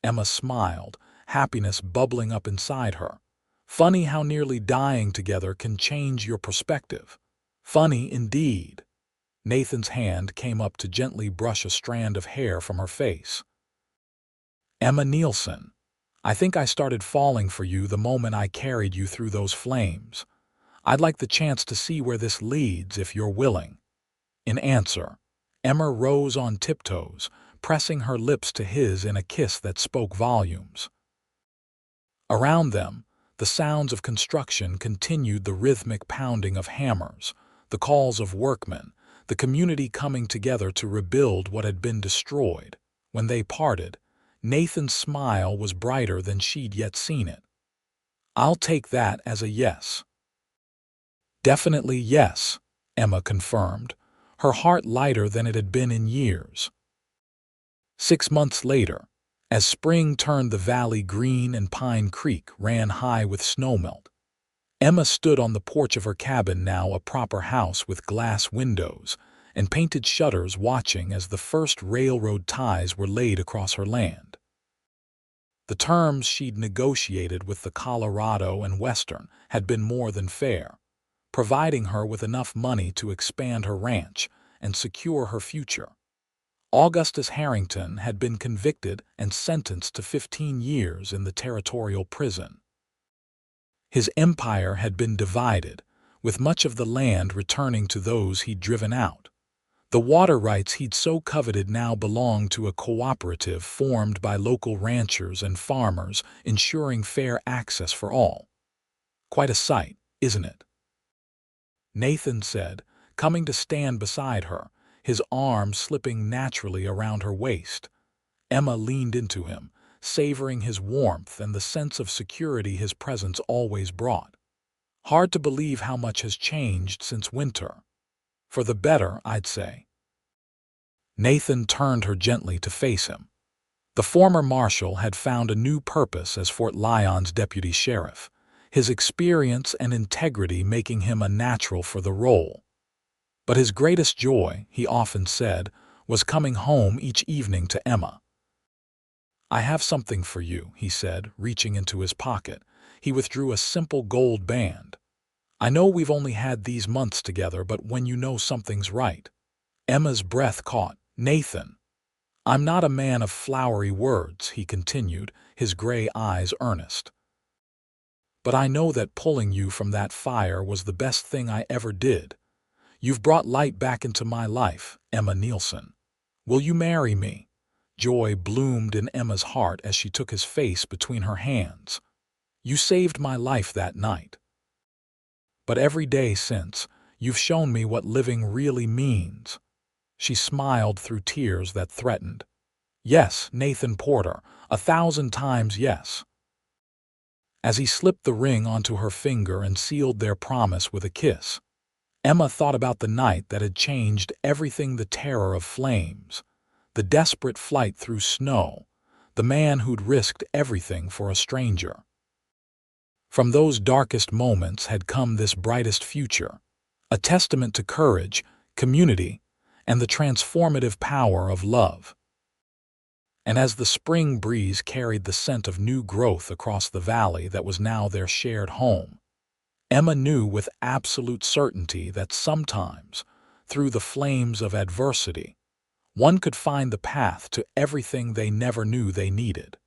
Emma smiled, happiness bubbling up inside her. "Funny how nearly dying together can change your perspective." "Funny indeed." Nathan's hand came up to gently brush a strand of hair from her face. "Emma Nielsen, I think I started falling for you the moment I carried you through those flames. I'd like the chance to see where this leads if you're willing." In answer, Emma rose on tiptoes, pressing her lips to his in a kiss that spoke volumes. Around them, the sounds of construction continued, the rhythmic pounding of hammers, the calls of workmen, the community coming together to rebuild what had been destroyed. When they parted, Nathan's smile was brighter than she'd yet seen it. "I'll take that as a yes." "Definitely yes," Emma confirmed, her heart lighter than it had been in years. 6 months later, as spring turned the valley green and Pine Creek ran high with snowmelt, Emma stood on the porch of her cabin, now a proper house with glass windows and painted shutters, watching as the first railroad ties were laid across her land. The terms she'd negotiated with the Colorado and Western had been more than fair, providing her with enough money to expand her ranch and secure her future. Augustus Harrington had been convicted and sentenced to 15 years in the territorial prison. His empire had been divided, with much of the land returning to those he'd driven out. The water rights he'd so coveted now belonged to a cooperative formed by local ranchers and farmers, ensuring fair access for all. "Quite a sight, isn't it?" Nathan said, coming to stand beside her, his arm slipping naturally around her waist. Emma leaned into him, savoring his warmth and the sense of security his presence always brought. "Hard to believe how much has changed since winter. For the better, I'd say." Nathan turned her gently to face him. The former marshal had found a new purpose as Fort Lyon's deputy sheriff, his experience and integrity making him a natural for the role. But his greatest joy, he often said, was coming home each evening to Emma. "I have something for you," he said, reaching into his pocket. He withdrew a simple gold band. "I know we've only had these months together, but when you know something's right." Emma's breath caught. "Nathan, I'm not a man of flowery words," he continued, his gray eyes earnest. but I know that pulling you from that fire was the best thing I ever did. You've brought light back into my life, Emma Nielsen. Will you marry me?" Joy bloomed in Emma's heart as she took his face between her hands. "You saved my life that night. But every day since, you've shown me what living really means." She smiled through tears that threatened. "Yes, Nathan Porter, 1,000 times yes." As he slipped the ring onto her finger and sealed their promise with a kiss, Emma thought about the night that had changed everything: the terror of flames, the desperate flight through snow, the man who'd risked everything for a stranger. From those darkest moments had come this brightest future, a testament to courage, community, and the transformative power of love. And as the spring breeze carried the scent of new growth across the valley that was now their shared home, Emma knew with absolute certainty that sometimes, through the flames of adversity, one could find the path to everything they never knew they needed.